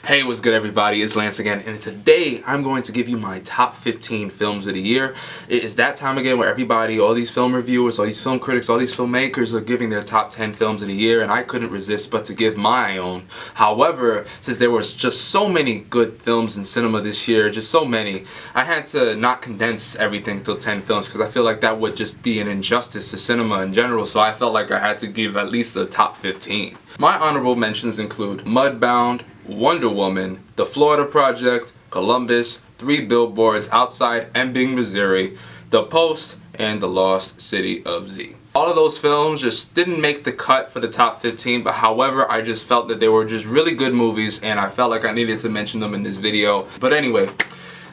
Hey, what's good everybody? It's Lance again, and today I'm going to give you my top 15 films of the year. It is that time again where everybody, all these film reviewers, all these film critics, all these filmmakers are giving their top 10 films of the year, and I couldn't resist but to give my own. However, since there was just so many good films in cinema this year, just so many, I had to not condense everything to 10 films because I feel like that would just be an injustice to cinema in general, so I felt like I had to give at least the top 15. My honorable mentions include Mudbound, Wonder Woman, The Florida Project, Columbus, 3 Billboards Outside Ebbing, Missouri, The Post, and The Lost City of Z. All of those films just didn't make the cut for the top 15, but however, I just felt that they were just really good movies and I felt like I needed to mention them in this video. But anyway,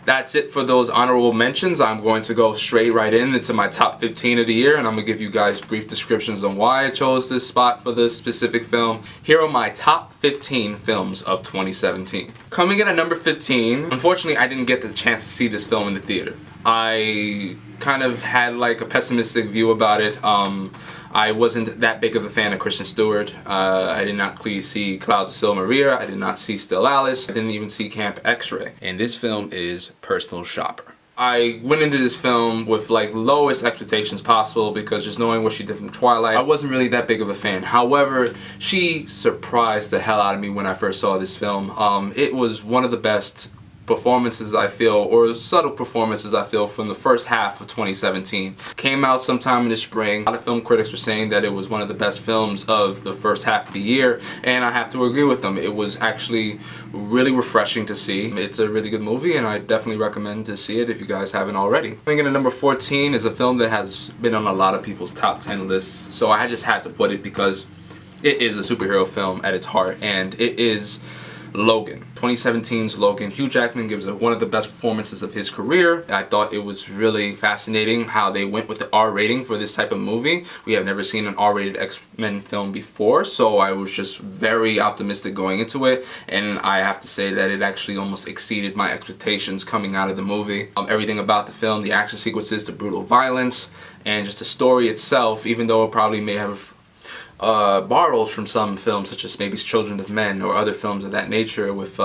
that's it for those honorable mentions. I'm going to go straight right into my top 15 of the year, and I'm going to give you guys brief descriptions on why I chose this spot for this specific film. Here are my top 15 films of 2017. Coming in at number 15, unfortunately I didn't get the chance to see this film in the theater. I kind of had like a pessimistic view about it. I wasn't that big of a fan of Kristen Stewart. I did not see Clouds of Sils Maria. I did not see Still Alice. I didn't even see Camp X-Ray. And this film is Personal Shopper. I went into this film with like lowest expectations possible because just knowing what she did from Twilight, I wasn't really that big of a fan. However, she surprised the hell out of me when I first saw this film. It was one of the best performances I feel, or subtle performances I feel, from the first half of 2017. Came out sometime in the spring. A lot of film critics were saying that it was one of the best films of the first half of the year, and I have to agree with them. It was actually really refreshing to see. It's a really good movie, and I definitely recommend to see it if you guys haven't already. Coming in at number 14 is a film that has been on a lot of people's top 10 lists, so I just had to put it because it is a superhero film at its heart, and it is Logan. 2017's Logan. Hugh Jackman gives one of the best performances of his career. I thought it was really fascinating how they went with the R rating for this type of movie. We have never seen an R-rated X-Men film before, so I was just very optimistic going into it, and I have to say that it actually almost exceeded my expectations coming out of the movie. Everything about the film, the action sequences, the brutal violence, and just the story itself, even though it probably may have borrowed from some films such as maybe Children of Men or other films of that nature with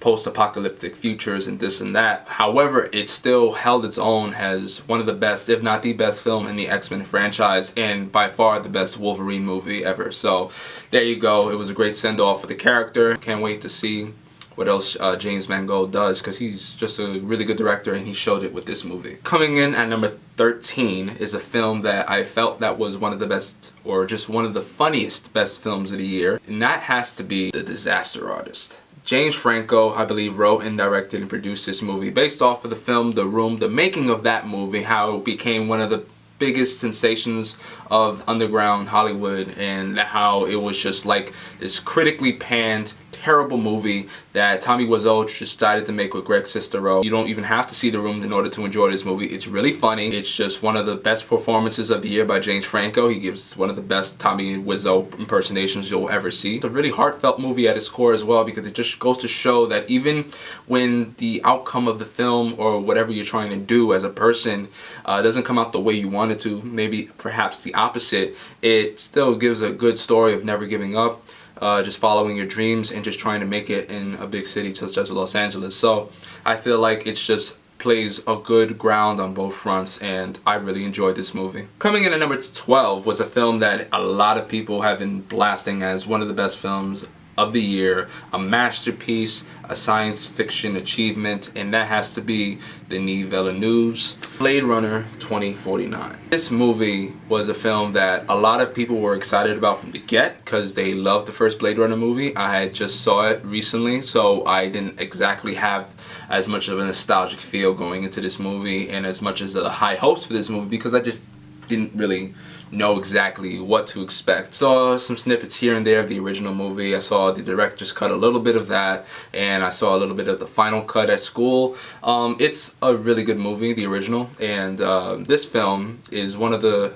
post-apocalyptic futures and this and that. However, it still held its own as one of the best, if not the best film in the X-Men franchise, and by far the best Wolverine movie ever. So there you go. It was a great send-off for the character. Can't wait to see what else James Mangold does, because he's just a really good director and he showed it with this movie. Coming in at number 13 is a film that I felt that was one of the best, or just one of the funniest best films of the year, and that has to be The Disaster Artist. James Franco, I believe, wrote and directed and produced this movie based off of the film The Room, the making of that movie, how it became one of the biggest sensations of underground Hollywood, and how it was just like this critically panned, terrible movie that Tommy Wiseau just decided to make with Greg Sestero. You don't even have to see The Room in order to enjoy this movie. It's really funny. It's just one of the best performances of the year by James Franco. He gives one of the best Tommy Wiseau impersonations you'll ever see. It's a really heartfelt movie at its core as well, because it just goes to show that even when the outcome of the film or whatever you're trying to do as a person doesn't come out the way you want it to, maybe perhaps the opposite, it still gives a good story of never giving up. Just following your dreams and just trying to make it in a big city such as Los Angeles. So I feel like it's just plays a good ground on both fronts, and I really enjoyed this movie. Coming in at number 12 was a film that a lot of people have been blasting as one of the best films of the year, a masterpiece, a science fiction achievement, and that has to be Denis Villeneuve's Blade Runner 2049. This movie was a film that a lot of people were excited about from the get because they loved the first Blade Runner movie. I just saw it recently, so I didn't exactly have as much of a nostalgic feel going into this movie and as much as the high hopes for this movie, because I just didn't really know exactly what to expect. Saw some snippets here and there of the original movie. I saw the director's cut, a little bit of that, and I saw a little bit of the final cut at school. It's a really good movie, the original, and this film is one of the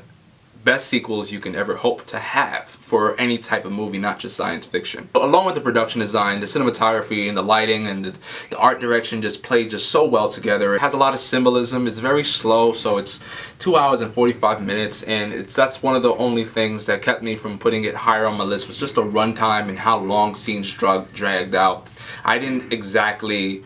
best sequels you can ever hope to have for any type of movie, not just science fiction. Along with the production design, the cinematography and the lighting and the art direction just played just so well together. It has a lot of symbolism. It's very slow, so it's 2 hours and 45 minutes, and that's one of the only things that kept me from putting it higher on my list, was just the runtime and how long scenes dragged out. I didn't exactly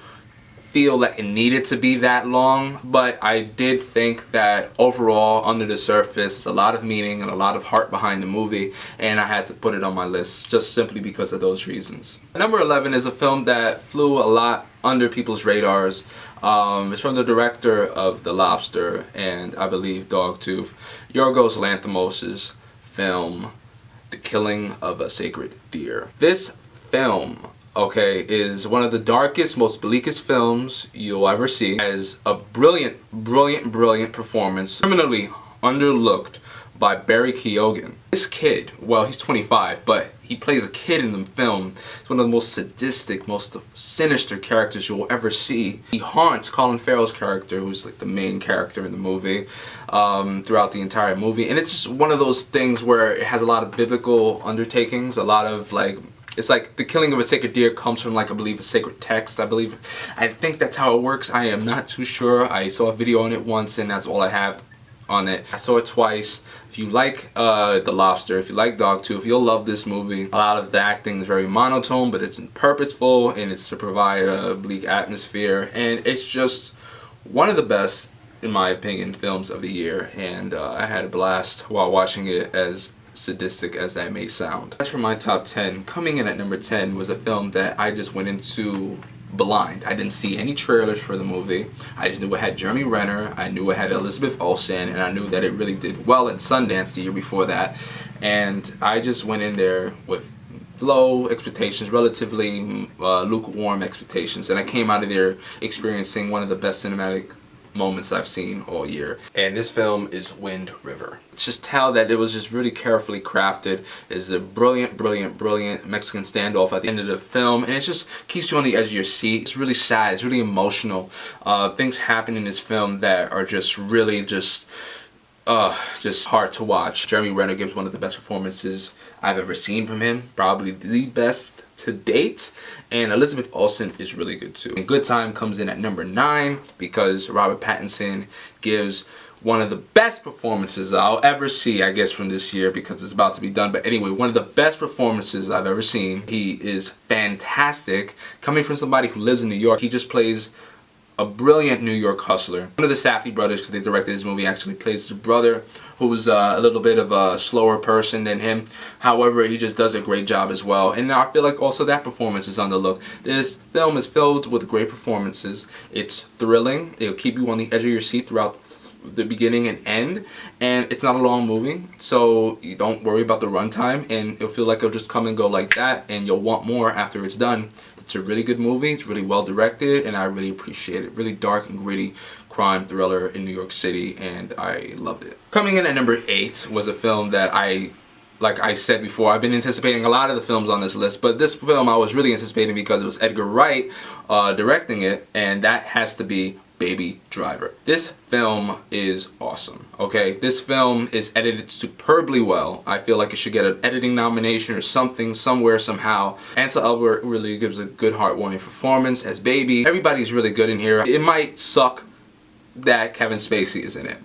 feel that it needed to be that long, but I did think that overall, under the surface, a lot of meaning and a lot of heart behind the movie, and I had to put it on my list just simply because of those reasons. Number 11 is a film that flew a lot under people's radars. It's from the director of The Lobster and I believe Dogtooth, Yorgos Lanthimos' film, The Killing of a Sacred Deer. This film, okay, is one of the darkest, most bleakest films you'll ever see. It has a brilliant, brilliant, brilliant performance, criminally underlooked by Barry Keoghan. This kid, well, he's 25, but he plays a kid in the film. It's one of the most sadistic, most sinister characters you'll ever see. He haunts Colin Farrell's character, who's like the main character in the movie, throughout the entire movie. And it's just one of those things where it has a lot of biblical undertakings, a lot of like, it's like the killing of a sacred deer comes from, like, I believe, a sacred text. I think that's how it works. I am not too sure. I saw a video on it once and that's all I have on it. I saw it twice. If you like The Lobster, if you like Dogtooth, you'll love this movie. A lot of the acting is very monotone, but it's purposeful and it's to provide a bleak atmosphere. And it's just one of the best, in my opinion, films of the year. And I had a blast while watching it, as sadistic as that may sound. As for my top 10, coming in at number 10 was a film that I just went into blind. I didn't see any trailers for the movie. I just knew it had Jeremy Renner, I knew it had Elizabeth Olsen, and I knew that it really did well at Sundance the year before that. And I just went in there with low expectations, relatively lukewarm expectations, and I came out of there experiencing one of the best cinematic moments I've seen all year. And this film is Wind River. Just tell that it was just really carefully crafted. It's a brilliant, brilliant, brilliant Mexican standoff at the end of the film, and it just keeps you on the edge of your seat. It's really sad, it's really emotional. Things happen in this film that are just really just hard to watch. Jeremy Renner gives one of the best performances I've ever seen from him, probably the best to date, and Elizabeth Olsen is really good too. And Good Time comes in at number 9 because Robert Pattinson gives one of the best performances I'll ever see, I guess, from this year, because it's about to be done. But anyway, one of the best performances I've ever seen. He is fantastic. Coming from somebody who lives in New York, he just plays a brilliant New York hustler. One of the Safdie brothers, because they directed this movie, actually plays the brother who's a little bit of a slower person than him. However, he just does a great job as well. And I feel like also that performance is underlooked. This film is filled with great performances. It's thrilling. It'll keep you on the edge of your seat throughout the beginning and end, and it's not a long movie, so you don't worry about the runtime, and it'll feel like it'll just come and go like that, and you'll want more after it's done. It's a really good movie. It's really well directed, and I really appreciate it. Really dark and gritty crime thriller in New York City, and I loved it. Coming in at number 8 was a film that like I said before, I've been anticipating a lot of the films on this list, but this film I was really anticipating because it was Edgar Wright directing it, and that has to be Baby Driver. This film is awesome, okay? This film is edited superbly well. I feel like it should get an editing nomination or something, somewhere, somehow. Ansel Elgort really gives a good heartwarming performance as Baby. Everybody's really good in here. It might suck that Kevin Spacey is in it.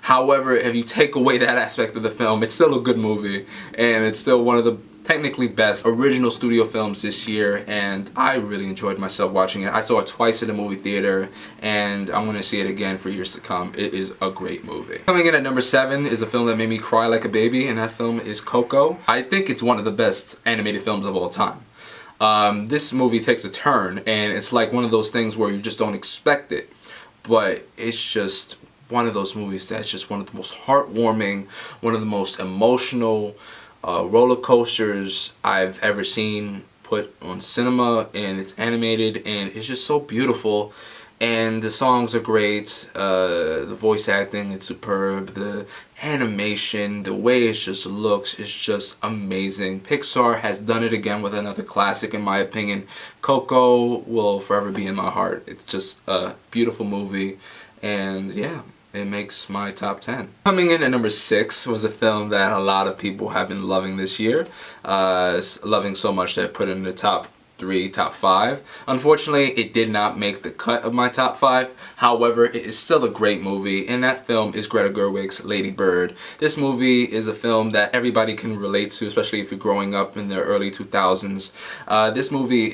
However, if you take away that aspect of the film, it's still a good movie, and it's still one of the technically best original studio films this year, and I really enjoyed myself watching it. I saw it twice in the movie theater, and I'm going to see it again for years to come. It is a great movie. Coming in at number 7 is a film that made me cry like a baby, and that film is Coco. I think it's one of the best animated films of all time. This movie takes a turn, and it's like one of those things where you just don't expect it, but it's just one of those movies that's just one of the most heartwarming, one of the most emotional roller coasters I've ever seen put on cinema, and it's animated, and it's just so beautiful, and the songs are great, the voice acting is superb, the animation, the way it just looks is just amazing. Pixar has done it again with another classic, in my opinion. Coco will forever be in my heart. It's just a beautiful movie, and yeah, it makes my top 10. Coming in at number 6 was a film that a lot of people have been loving this year. Loving so much that I put it in the top 3, top 5. Unfortunately, it did not make the cut of my top 5. However, it is still a great movie, and that film is Greta Gerwig's Lady Bird. This movie is a film that everybody can relate to, especially if you're growing up in the early 2000s. This movie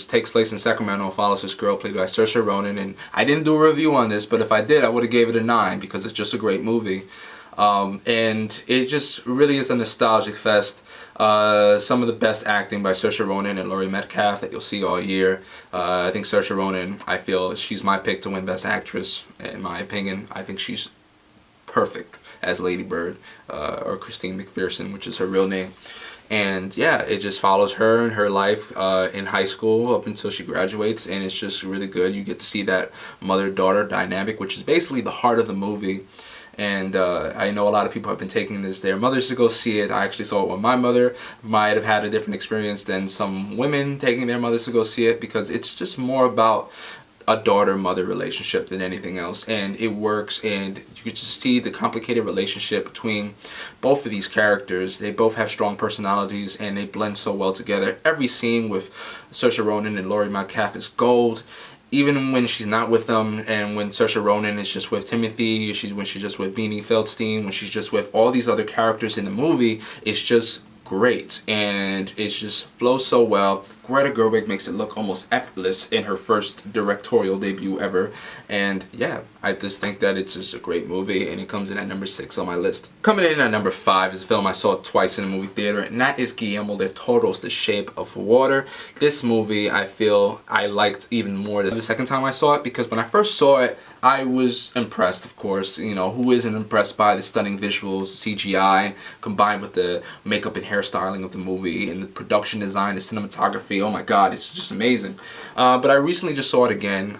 takes place in Sacramento, follows this girl played by Saoirse Ronan, and I didn't do a review on this, but if I did, I would have gave it a 9 because it's just a great movie. And it just really is a nostalgic fest. Some of the best acting by Saoirse Ronan and Laurie Metcalf that you'll see all year. I think Saoirse Ronan, I feel she's my pick to win Best Actress, in my opinion. I think she's perfect as Lady Bird, or Christine McPherson, which is her real name. And yeah, it just follows her and her life in high school up until she graduates, and it's just really good. You get to see that mother-daughter dynamic, which is basically the heart of the movie. And I know a lot of people have been taking their mothers to go see it. I actually saw it with my mother. Might have had a different experience than some women taking their mothers to go see it, because it's just more about a daughter-mother relationship than anything else, and it works. And you can just see the complicated relationship between both of these characters. They both have strong personalities, and they blend so well together. Every scene with Saoirse Ronan and Laurie Metcalf is gold. Even when she's not with them, and when Saoirse Ronan is just with Timothy, when she's just with Beanie Feldstein, when she's just with all these other characters in the movie, it's just great, and it just flows so well. Greta Gerwig makes it look almost effortless in her first directorial debut ever, and yeah, I just think that it's just a great movie, and it comes in at number 6 on my list. Coming in at number 5 is a film I saw twice in a movie theater, and that is Guillermo del Toro's The Shape of Water. This movie I feel I liked even more the second time I saw it, because when I first saw it, I was impressed, of course. You know, who isn't impressed by the stunning visuals, CGI, combined with the makeup and hairstyling of the movie, and the production design, the cinematography. Oh my god, it's just amazing. But I recently just saw it again.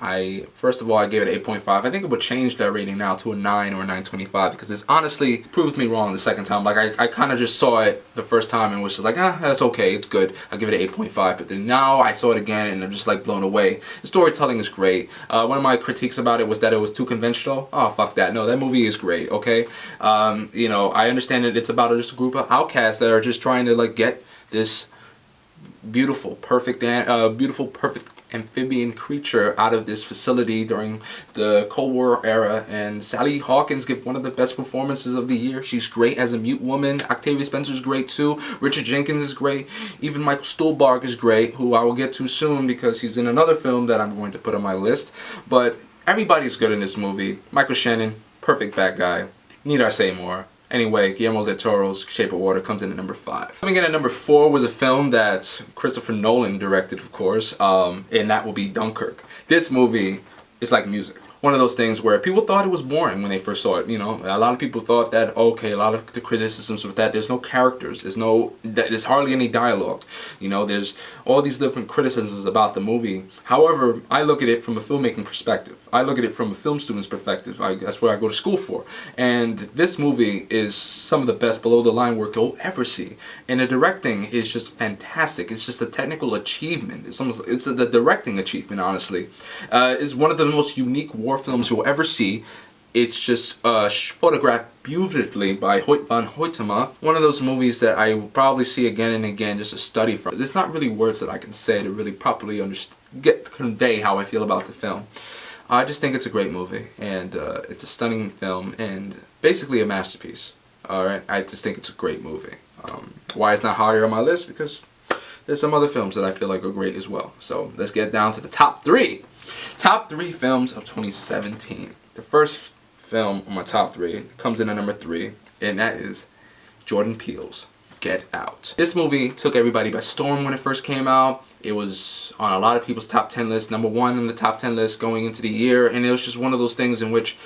First of all, I gave it 8.5. I think it would change that rating now to a 9 or a 9.25, because it's honestly proved me wrong the second time. Like, I kind of just saw it the first time and was just like, that's okay, it's good. I'll give it an 8.5. But then now I saw it again and I'm just like blown away. The storytelling is great. One of my critiques about it was that it was too conventional. Oh, fuck that. No, that movie is great, okay? You know, I understand that it's about just a group of outcasts that are just trying to like get this beautiful, perfect amphibian creature out of this facility during the Cold War era. And Sally Hawkins gives one of the best performances of the year. She's great as a mute woman. Octavia Spencer's great too. Richard Jenkins is great. Even Michael Stuhlbarg is great, who I will get to soon because he's in another film that I'm going to put on my list. But everybody's good in this movie. Michael Shannon, perfect bad guy. Need I say more? Anyway, Guillermo del Toro's Shape of Water comes in at number 5. Coming in at number 4 was a film that Christopher Nolan directed, of course, and that will be Dunkirk. This movie is like music. One of those things where people thought it was boring when they first saw it. You know, a lot of people thought that, okay, a lot of the criticisms with that, there's no characters, there's hardly any dialogue. You know, there's all these different criticisms about the movie. However, I look at it from a filmmaking perspective. I look at it from a film student's perspective. That's what I go to school for. And this movie is some of the best below the line work you'll ever see. And the directing is just fantastic. It's just a technical achievement. It's the directing achievement, honestly. It's one of the most unique war films you'll ever see. It's just photographed beautifully by Hoyt van Hoytema. One of those movies that I will probably see again and again just to study from. There's not really words that I can say to really properly convey how I feel about the film. I just think it's a great movie, and it's a stunning film, and basically a masterpiece. Alright, I just think it's a great movie. Why it's not higher on my list? Because there's some other films that I feel like are great as well. So let's get down to the top 3. Top 3 films of 2017. The first film on my top 3 comes in at number 3, and that is Jordan Peele's Get Out. This movie took everybody by storm when it first came out. It was on a lot of people's top 10 lists, number 1 in the top 10 list going into the year, and it was just one of those things in which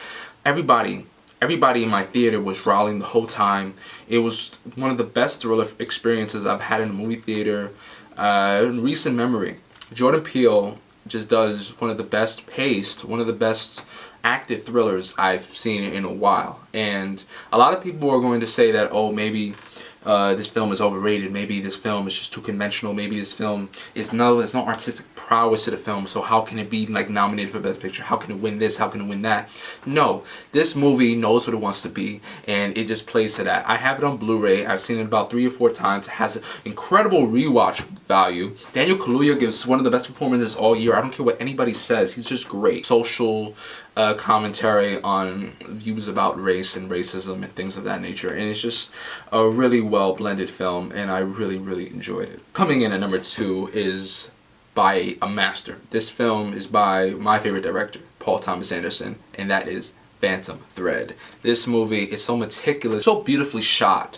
everybody in my theater was rallying the whole time. It was one of the best thriller experiences I've had in a movie theater in recent memory. Jordan Peele just does one of the best paced, one of the best acted thrillers I've seen in a while. And a lot of people are going to say that, oh, maybe this film is overrated, maybe this film is just too conventional, maybe this film is there's no artistic prowess to the film, so how can it be like nominated for Best Picture? How can it win this? How can it win that? No, this movie knows what it wants to be, and it just plays to that. I have it on Blu-ray. I've seen it about 3 or 4 times. It has incredible rewatch value. Daniel Kaluuya gives one of the best performances all year. I don't care what anybody says. He's just great. Social commentary on views about race and racism and things of that nature, and it's just a really well blended film, and I really enjoyed it. Coming in at number 2 is by a master. This film is by my favorite director, Paul Thomas Anderson, and that is Phantom Thread. This movie is so meticulous, so beautifully shot.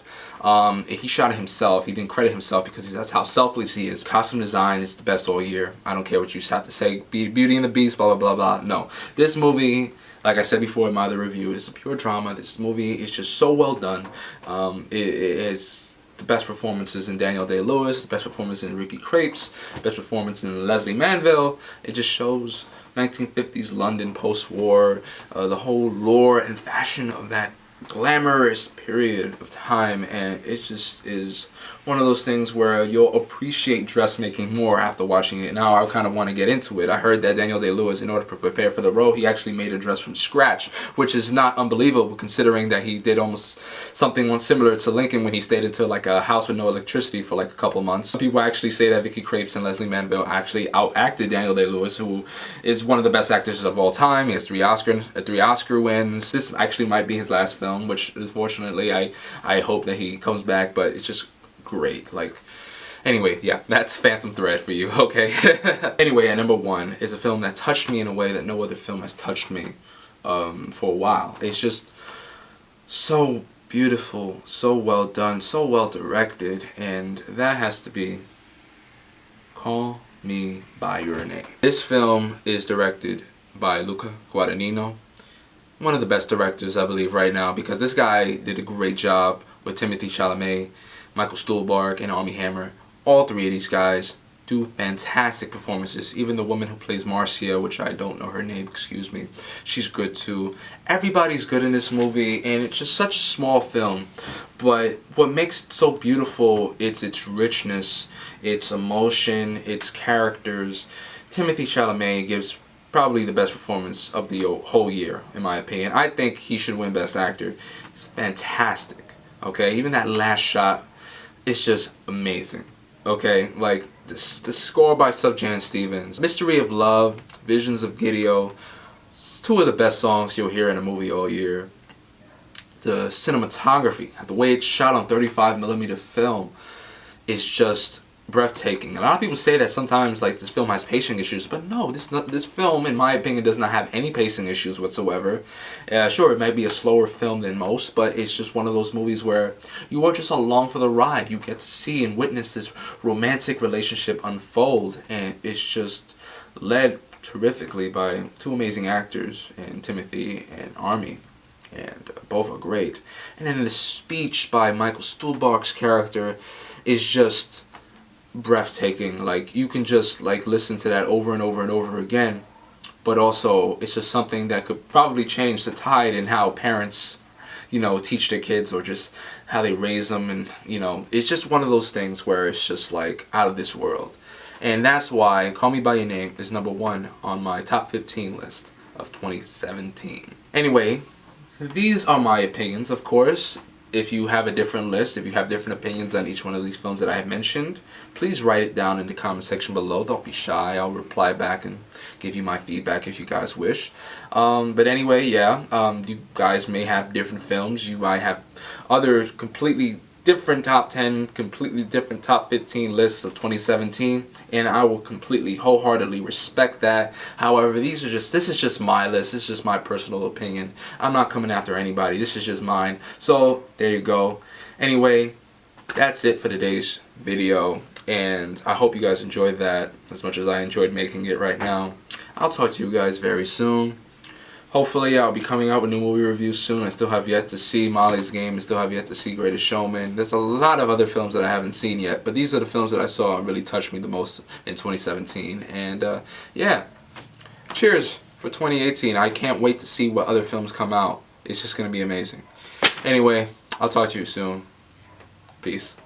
He shot it himself. He didn't credit himself because that's how selfless he is. Costume design is the best all year. I don't care what you have to say. Beauty and the Beast, blah, blah, blah, blah. No. This movie, like I said before in my other review, it's a pure drama. This movie is just so well done. It has the best performances in Daniel Day-Lewis, the best performance in Ricky Crepes, best performance in Leslie Manville. It just shows 1950s London post-war, the whole lore and fashion of that glamorous period of time, and it just is one of those things where you'll appreciate dressmaking more after watching it. Now I kind of want to get into it. I heard that Daniel Day-Lewis, in order to prepare for the role, he actually made a dress from scratch, which is not unbelievable considering that he did almost something similar to Lincoln when he stayed into like a house with no electricity for like a couple months. Some people actually say that Vicky Crepes and Leslie Manville actually outacted Daniel Day-Lewis, who is one of the best actors of all time. He has 3 Oscar wins. This actually might be his last film, which unfortunately I hope that he comes back, but it's just great. Like, anyway, yeah, that's Phantom Thread for you, okay? Anyway, at number 1 is a film that touched me in a way that no other film has touched me for a while. It's just so beautiful, so well done, so well directed, and that has to be Call Me By Your Name. This film is directed by Luca Guadagnino, one of the best directors I believe right now, because this guy did a great job with Timothée Chalamet, Michael Stuhlbarg, and Armie Hammer. All 3 of these guys do fantastic performances. Even the woman who plays Marcia, which I don't know her name, excuse me, she's good too. Everybody's good in this movie, and it's just such a small film. But what makes it so beautiful is its richness, its emotion, its characters. Timothée Chalamet gives probably the best performance of the whole year, in my opinion. I think he should win Best Actor. It's fantastic. Okay, even that last shot, it's just amazing. Okay, like the score by Subjan Stevens, Mystery of Love, Visions of Gideon, it's 2 of the best songs you'll hear in a movie all year. The cinematography, the way it's shot on 35mm film, is just breathtaking. A lot of people say that sometimes like this film has pacing issues, but no, this film in my opinion does not have any pacing issues whatsoever. Sure, it might be a slower film than most, but it's just one of those movies where you are just along for the ride. You get to see and witness this romantic relationship unfold, and it's just led terrifically by 2 amazing actors, and Timothy and Armie, and both are great. And then the speech by Michael Stuhlbarg's character is just breathtaking. Like, you can just like listen to that over and over and over again, but also it's just something that could probably change the tide in how parents, you know, teach their kids, or just how they raise them. And you know, it's just one of those things where it's just like out of this world, and that's why Call Me By Your Name is number 1 on my top 15 list of 2017. Anyway, these are my opinions. Of course, if you have a different list, if you have different opinions on each one of these films that I have mentioned, please write it down in the comment section below. Don't be shy. I'll reply back and give you my feedback if you guys wish. But anyway, yeah, you guys may have different films. You might have other completely different top 10, completely different top 15 lists of 2017, and I will completely wholeheartedly respect that. However, this is just my list. It's just my personal opinion. I'm not coming after anybody. This is just mine. So there you go. Anyway, that's it for today's video, and I hope you guys enjoyed that as much as I enjoyed making it right now. I'll talk to you guys very soon. Hopefully I'll be coming out with new movie reviews soon. I still have yet to see Molly's Game. I still have yet to see Greatest Showman. There's a lot of other films that I haven't seen yet, but these are the films that I saw and really touched me the most in 2017. And yeah, cheers for 2018. I can't wait to see what other films come out. It's just going to be amazing. Anyway, I'll talk to you soon. Peace.